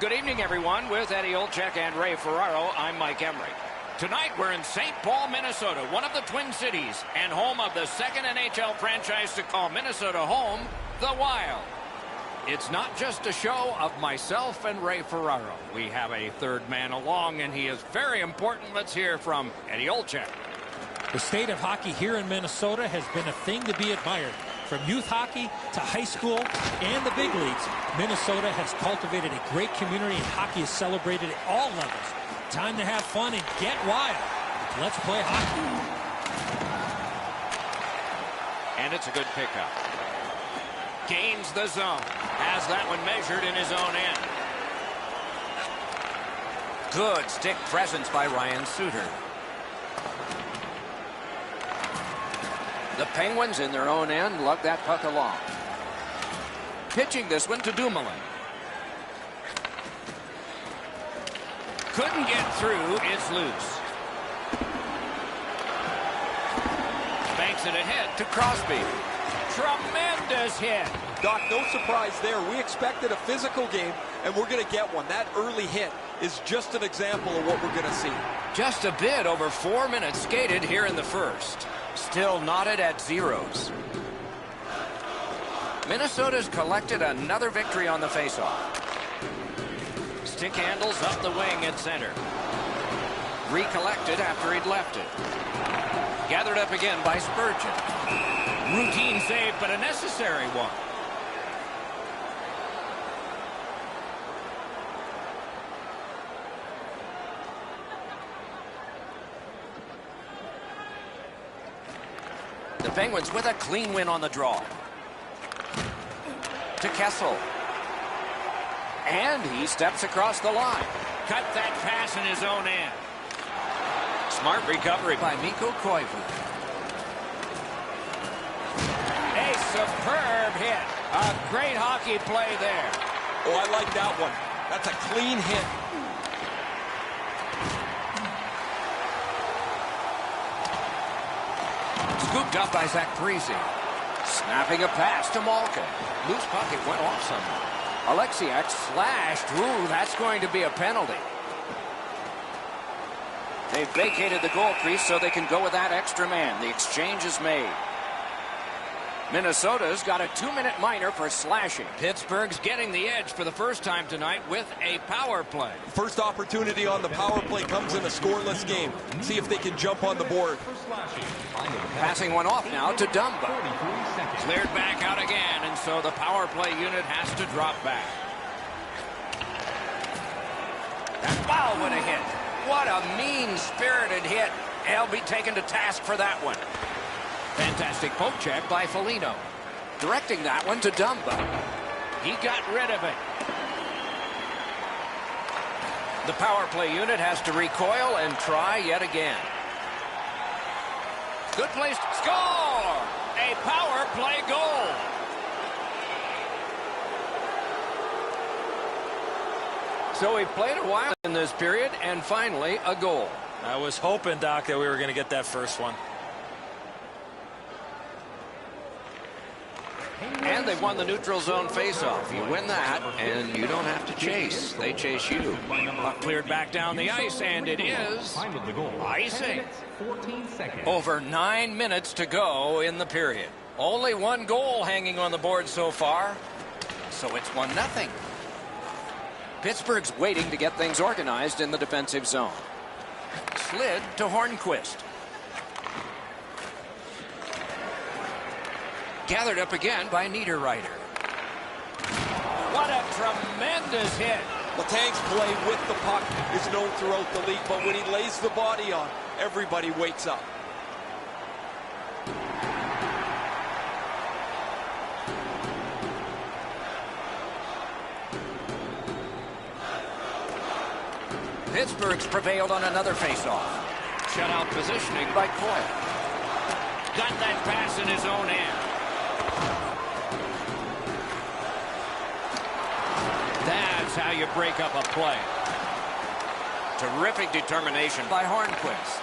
Good evening, everyone. With Eddie Olczyk and Ray Ferraro, I'm Mike Emery. Tonight, we're in St. Paul, Minnesota, one of the Twin Cities, and home of the second NHL franchise to call Minnesota home, the Wild. It's not just a show of myself and Ray Ferraro. We have a third man along, and he is very important. Let's hear from Eddie Olczyk. The state of hockey here in Minnesota has been a thing to be admired. From youth hockey to high school and the big leagues, Minnesota has cultivated a great community, and hockey is celebrated at all levels. Time to have fun and get wild. Let's play hockey. And it's a good pickup. Gains the zone. Has that one measured in his own end. Good stick presence by Ryan Suter. The Penguins in their own end lug that puck along. Pitching this one to Dumoulin. Couldn't get through. It's loose. Banks it ahead to Crosby. Tremendous hit. Doc, no surprise there. We expected a physical game, and we're going to get one. That early hit is just an example of what we're going to see. Just a bit over 4 minutes skated here in the first. Still knotted at zeros. Minnesota's collected another victory on the faceoff. Stick handles up the wing at center. Recollected after he'd left it. Gathered up again by Spurgeon. Routine save, but a necessary one. The Penguins with a clean win on the draw. To Kessel. And he steps across the line. Cut that pass in his own end. Smart recovery by Mikko Koivu. A superb hit. A great hockey play there. Oh, I like that one. That's a clean hit. Scooped up by Zach Parise. Snapping a pass to Malkin. Loose puck, it went off somewhere. Alexiak slashed. Ooh, that's going to be a penalty. They've vacated the goal crease so they can go with that extra man. The exchange is made. Minnesota's got a 2-minute minor for slashing. Pittsburgh's getting the edge for the first time tonight with a power play. First opportunity on the power play comes in a scoreless game. See if they can jump on the board. Passing one off now to Dumba. Cleared back out again, and so the power play unit has to drop back. That foul would have hit. What a mean-spirited hit. He'll be taken to task for that one. Fantastic poke check by Foligno. Directing that one to Dumba. He got rid of it. The power play unit has to recoil and try yet again. Good place to score! A power play goal. So we've played a while in this period, and finally a goal. I was hoping, Doc, that we were going to get that first one. And they've won the neutral zone faceoff. You win that, and you don't have to chase. They chase you. Puck cleared back down the ice, and it is icing. Over 9 minutes to go in the period. Only one goal hanging on the board so far, so it's 1-0. Pittsburgh's waiting to get things organized in the defensive zone. Slid to Hornquist. Gathered up again by Niederreiter. What a tremendous hit. Letang's play with the puck is known throughout the league, but when he lays the body on, everybody wakes up. Pittsburgh's prevailed on another faceoff. Shutout positioning by Coyle. Got that pass in his own end. That's how you break up a play. Terrific determination by Hornquist.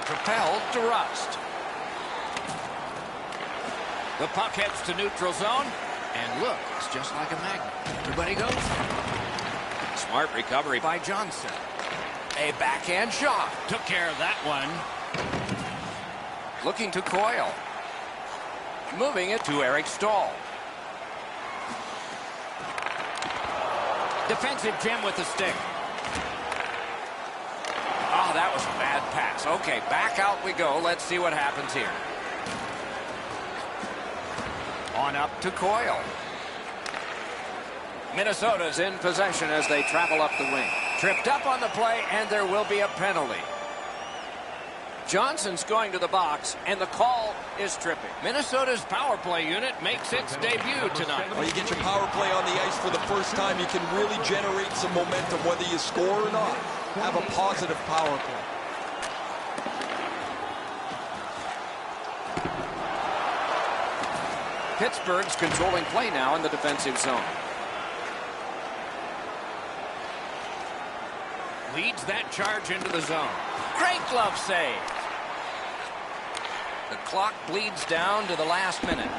Propelled to Rust. The puck heads to neutral zone. And look, it's just like a magnet. Everybody goes. Smart recovery by Johnson. A backhand shot. Took care of that one. Looking to Coyle. Moving it to Eric Stahl. Defensive gem with the stick. Oh, that was a bad pass. Okay, back out we go. Let's see what happens here. On up to Coyle. Minnesota's in possession as they travel up the wing. Tripped up on the play, and there will be a penalty. Johnson's going to the box, and the call is tripping. Minnesota's power play unit makes its debut tonight. Well, you get your power play on the ice for the first time, you can really generate some momentum, whether you score or not. Have a positive power play. Pittsburgh's controlling play now in the defensive zone. Leads that charge into the zone. Great glove save. The clock bleeds down to the last minute.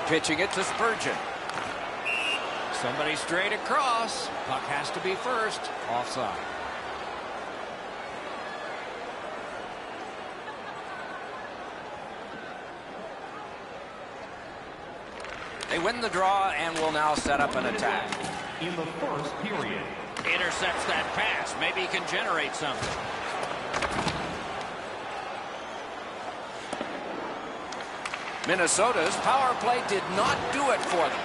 Pitching it to Spurgeon. Somebody straight across. Puck has to be first. Offside. They win the draw and will now set up an attack. In the first period. Intercepts that pass. Maybe he can generate something. Minnesota's power play did not do it for them.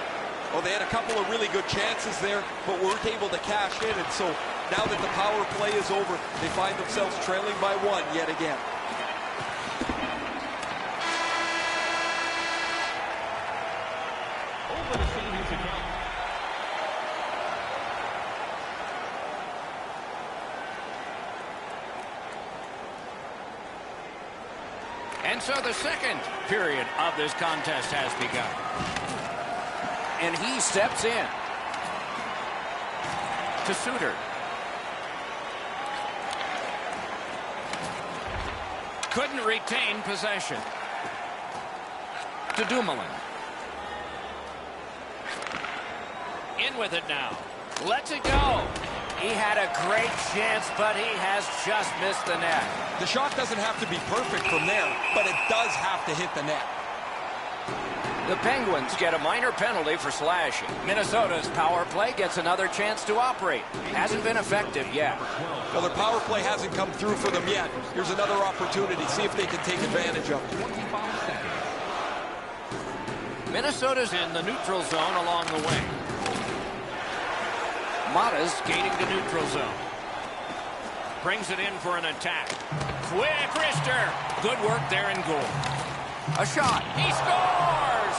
Well, they had a couple of really good chances there, but weren't able to cash in. And so now that the power play is over, they find themselves trailing by one yet again. Over the seniors account. And so the second period of this contest has begun. And he steps in. To Suter. Couldn't retain possession. To Dumoulin. In with it now. Lets it go. He had a great chance, but he has just missed the net. The shot doesn't have to be perfect from there, but it does have to hit the net. The Penguins get a minor penalty for slashing. Minnesota's power play gets another chance to operate. Hasn't been effective yet. Well, their power play hasn't come through for them yet. Here's another opportunity. See if they can take advantage of it. 25 seconds. Minnesota's in the neutral zone along the wing. Mata's skating to neutral zone. Brings it in for an attack. Quick wrister. Good work there in goal. A shot. He scores!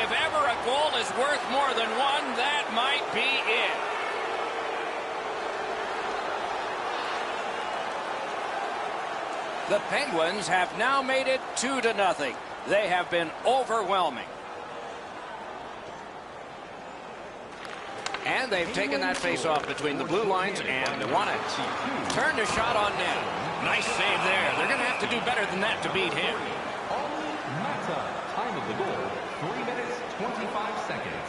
If ever a goal is worth more than one, that might be it. The Penguins have now made it 2-0. They have been overwhelming. And they've taken that face-off between the blue lines and won it. Turned a shot on net. Nice save there. They're going to have to do better than that to beat him. Time of the goal, 3 minutes, 25 seconds.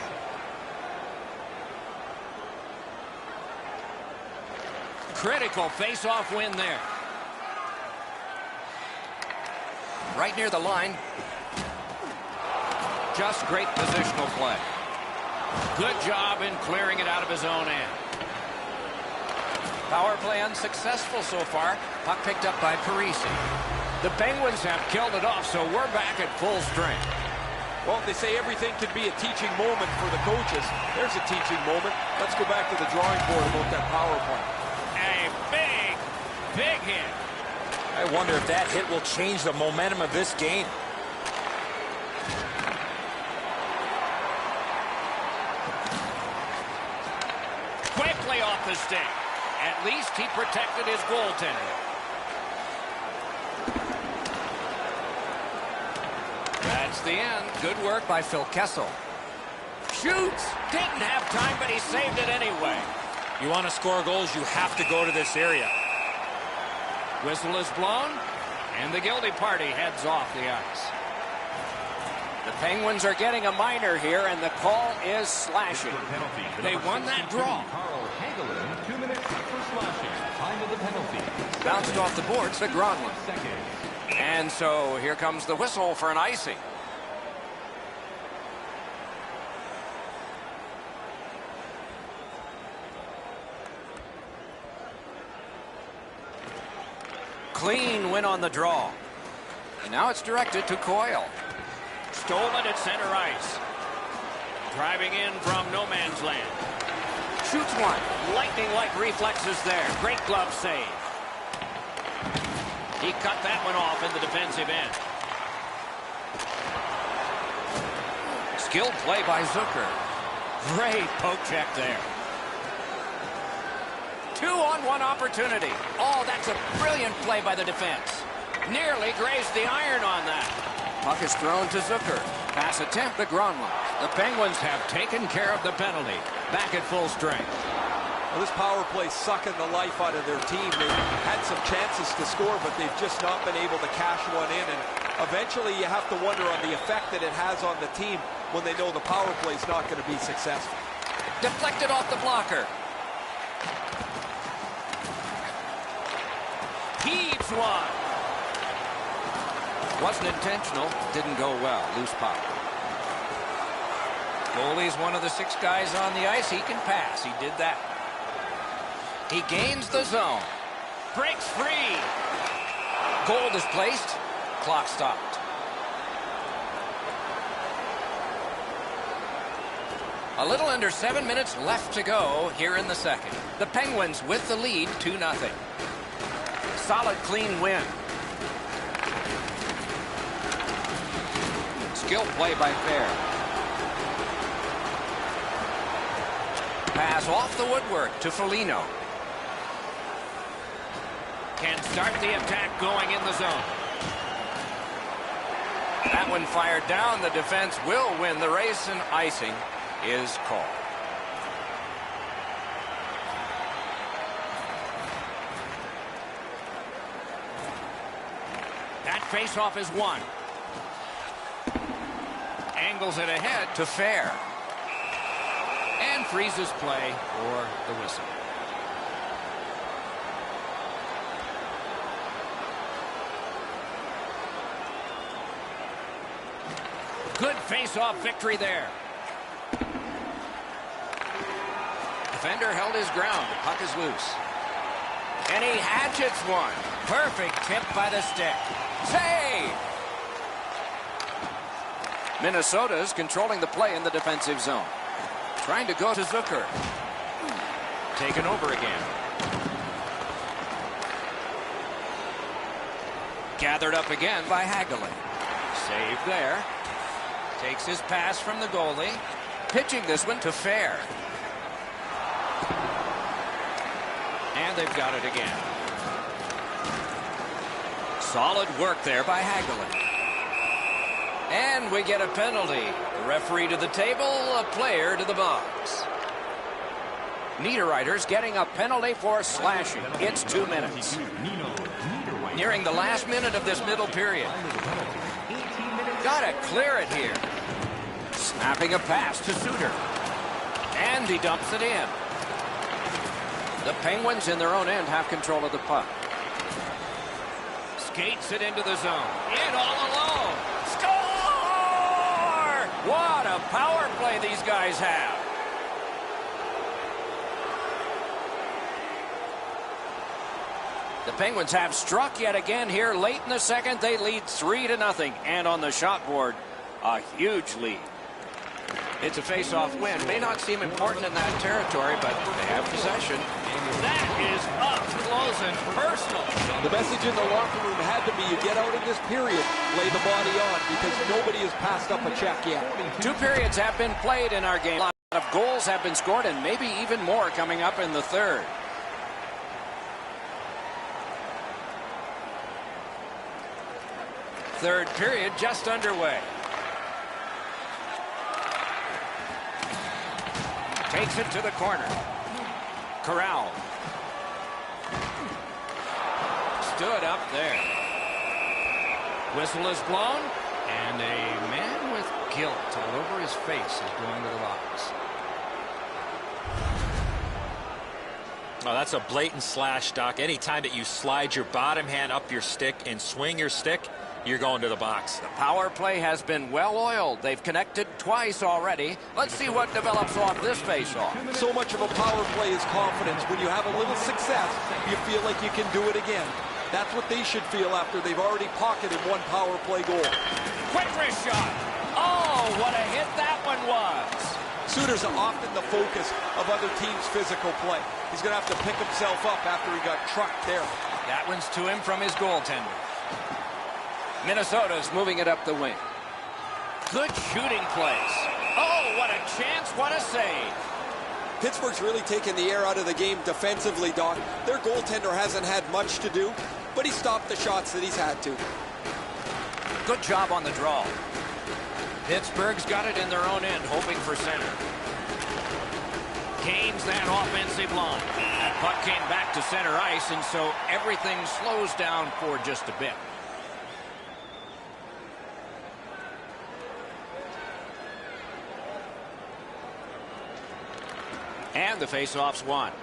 Critical face-off win there. Right near the line. Just great positional play. Good job in clearing it out of his own end. Power play unsuccessful so far. Puck picked up by Parisi. The Penguins have killed it off, so we're back at full strength. Well, they say everything can be a teaching moment for the coaches. There's a teaching moment. Let's go back to the drawing board about that power play. A big, big hit. I wonder if that hit will change the momentum of this game. Quickly off the stick. At least he protected his goaltender. That's the end. Good work by Phil Kessel. Shoots. Didn't have time, but he saved it anyway. You want to score goals, you have to go to this area. Whistle is blown, and the guilty party heads off the ice. The Penguins are getting a minor here, and the call is slashing. They won that draw. 2 minutes for slashing. Time of the penalty. Bounced off the boards to Gronlund. And so here comes the whistle for an icing. Clean win on the draw. And now it's directed to Coyle. Stolen at center ice. Driving in from no man's land. Shoots one. Lightning-like reflexes there. Great glove save. He cut that one off in the defensive end. Skilled play by Zucker. Great poke check there. 2-on-1 opportunity. Oh, that's a brilliant play by the defense. Nearly grazed the iron on that. Puck is thrown to Zucker. Pass attempt to Gronlund. The Penguins have taken care of the penalty. Back at full strength. Well, this power play sucking the life out of their team. They've had some chances to score, but they've just not been able to cash one in. And eventually you have to wonder on the effect that it has on the team when they know the power play is not going to be successful. Deflected off the blocker. Heaves one. Wasn't intentional. Didn't go well. Loose puck. Goalie's one of the 6 guys on the ice. He can pass. He did that. He gains the zone. Breaks free. Goal displaced. Clock stopped. A little under 7 minutes left to go here in the second. The Penguins with the lead 2-0. Solid, clean win. Skill play by Fair. Pass off the woodwork to Foligno. Can start the attack going in the zone. That one fired down. The defense will win the race, and icing is called. That faceoff is won. Angles it ahead to Fair. And freezes play for the whistle. Good face-off victory there. Defender held his ground. The puck is loose. And he hatchets one. Perfect tip by the stick. Save! Minnesota's controlling the play in the defensive zone. Trying to go to Zucker. Taken over again. Gathered up again by Hagelin. Save there. Takes his pass from the goalie. Pitching this one to Fair. And they've got it again. Solid work there by Hagelin. And we get a penalty. The referee to the table, a player to the box. Niederreiter's getting a penalty for slashing. It's 2 minutes. Nearing the last minute of this middle period. Gotta clear it here. Snapping a pass to Suter. And he dumps it in. The Penguins in their own end have control of the puck. Skates it into the zone. In all alone. Score! What a power play these guys have. The Penguins have struck yet again here late in the second. They lead 3-0. And on the shot board, a huge lead. It's a face-off win. May not seem important in that territory, but they have possession. That is up close and personal. The message in the locker room had to be, you get out in this period, lay the body on, because nobody has passed up a check yet. 2 periods have been played in our game. A lot of goals have been scored, and maybe even more coming up in the third. Third period just underway. Takes it to the corner. Corral. Stood up there. Whistle is blown. And a man with guilt all over his face is going to the box. Oh, that's a blatant slash, Doc. Anytime that you slide your bottom hand up your stick and swing your stick, you're going to the box. The power play has been well oiled. They've connected twice already. Let's see what develops off this faceoff. So much of a power play is confidence. When you have a little success, you feel like you can do it again. That's what they should feel after they've already pocketed one power play goal. Quick wrist shot. Oh, what a hit that one was. Suter's often the focus of other teams' physical play. He's going to have to pick himself up after he got trucked there. That one's to him from his goaltender. Minnesota's moving it up the wing. Good shooting place. Oh, what a chance, what a save. Pittsburgh's really taken the air out of the game defensively, Doc. Their goaltender hasn't had much to do, but he stopped the shots that he's had to. Good job on the draw. Pittsburgh's got it in their own end, hoping for center. Gains that offensive line. That puck came back to center ice, and so everything slows down for just a bit. And the faceoff's won.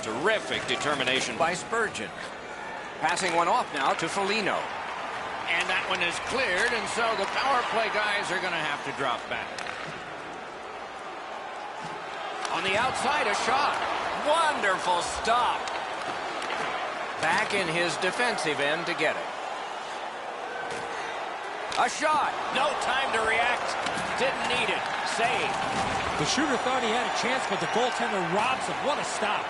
Terrific determination by Spurgeon. Passing one off now to Foligno. And that one is cleared, and so the power play guys are going to have to drop back. On the outside, a shot. Wonderful stop. Back in his defensive end to get it. A shot. No time to react. Didn't need it. Save. The shooter thought he had a chance, but the goaltender robs him. What a stop.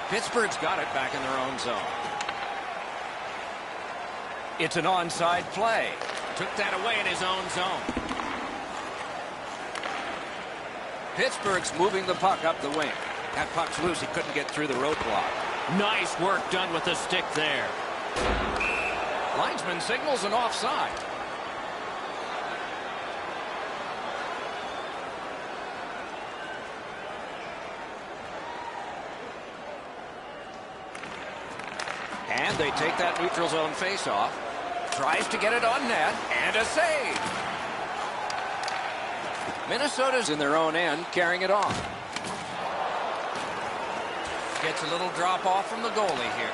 Pittsburgh's got it back in their own zone. It's an onside play. Took that away in his own zone. Pittsburgh's moving the puck up the wing. That puck's loose. He couldn't get through the roadblock. Nice work done with the stick there. Linesman signals an offside. And they take that neutral zone faceoff. Tries to get it on net, and a save. Minnesota's in their own end, carrying it on. Gets a little drop off from the goalie here.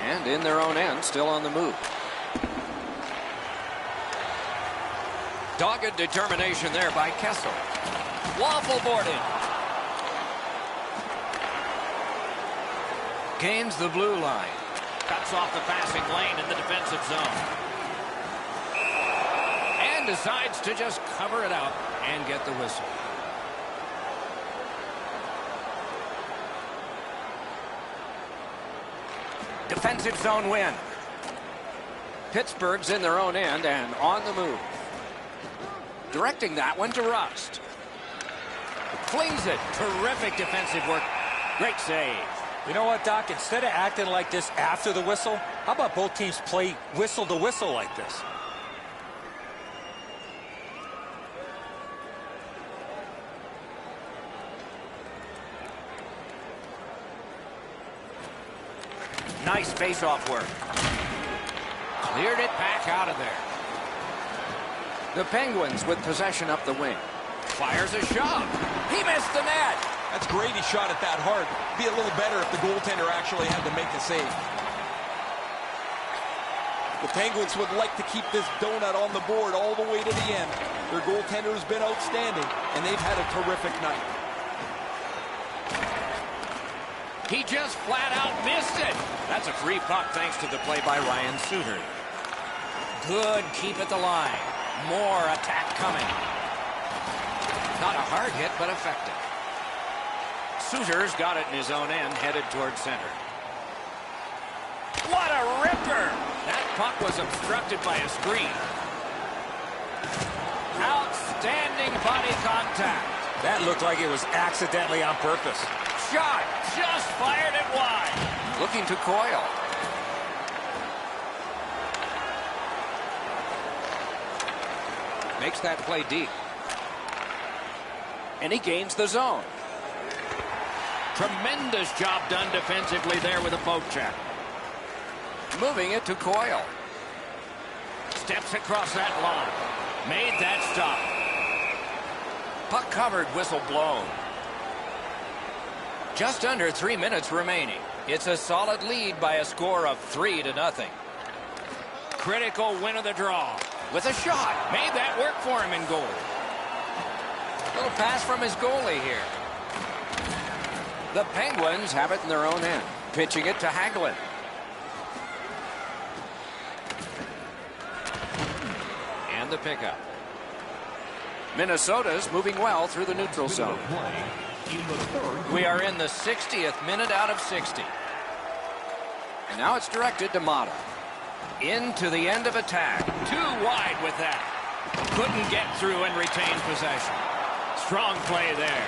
And in their own end, still on the move. Dogged determination there by Kessel. Waffle boarded. Gains the blue line. Cuts off the passing lane in the defensive zone. And decides to just cover it out and get the whistle. Defensive zone win. Pittsburgh's in their own end and on the move. Directing that one to Rust. Flings it. Terrific defensive work. Great save. You know what, Doc? Instead of acting like this after the whistle, how about both teams play whistle to whistle like this? Nice face-off work. Cleared it back out of there. The Penguins with possession up the wing. Fires a shot. He missed the net. That's great he shot it that hard. Be a little better if the goaltender actually had to make a save. The Penguins would like to keep this donut on the board all the way to the end. Their goaltender has been outstanding, and they've had a terrific night. He just flat out missed it. That's a free puck thanks to the play by Ryan Suter. Good keep at the line. More attack coming. Not a hard hit, but effective. Suter's got it in his own end, headed towards center. What a ripper! That puck was obstructed by a screen. Outstanding body contact. That looked like it was accidentally on purpose. Shot! Just fired it wide. Looking to Coyle. Makes that play deep. And he gains the zone. Tremendous job done defensively there with a poke check. Moving it to Coyle. Steps across that line. Made that stop. Puck covered, whistle blown. Just under 3 minutes remaining. It's a solid lead by a score of 3-0. Critical win of the draw. With a shot. Made that work for him in goal. Little pass from his goalie here. The Penguins have it in their own end. Pitching it to Hagelin. And the pickup. Minnesota's moving well through the neutral zone. We are in the 60th minute out of 60. And now it's directed to Mata. Into the end of attack. Too wide with that. Couldn't get through and retain possession. Strong play there.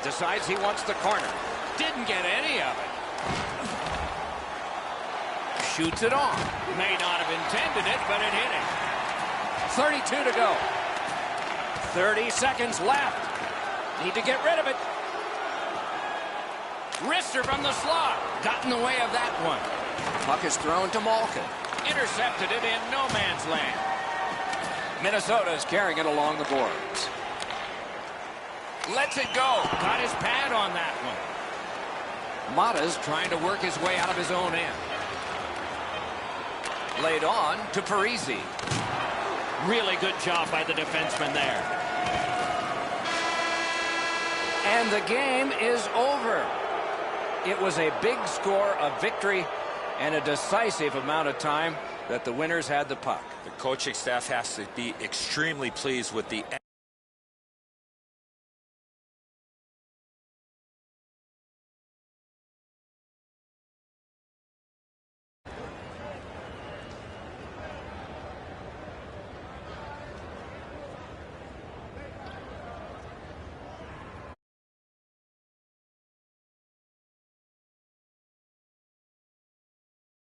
Decides he wants the corner. Didn't get any of it. Shoots it on. May not have intended it, but it hit him. 32 to go. 30 seconds left. Need to get rid of it. Wrister from the slot. Got in the way of that one. Puck is thrown to Malkin. Intercepted it in no man's land. Minnesota is carrying it along the boards. Lets it go. Got his pad on that one. Mata's trying to work his way out of his own end. Laid on to Parisi. Really good job by the defenseman there. And the game is over. It was a big score, a victory, and a decisive amount of time that the winners had the puck. The coaching staff has to be extremely pleased with the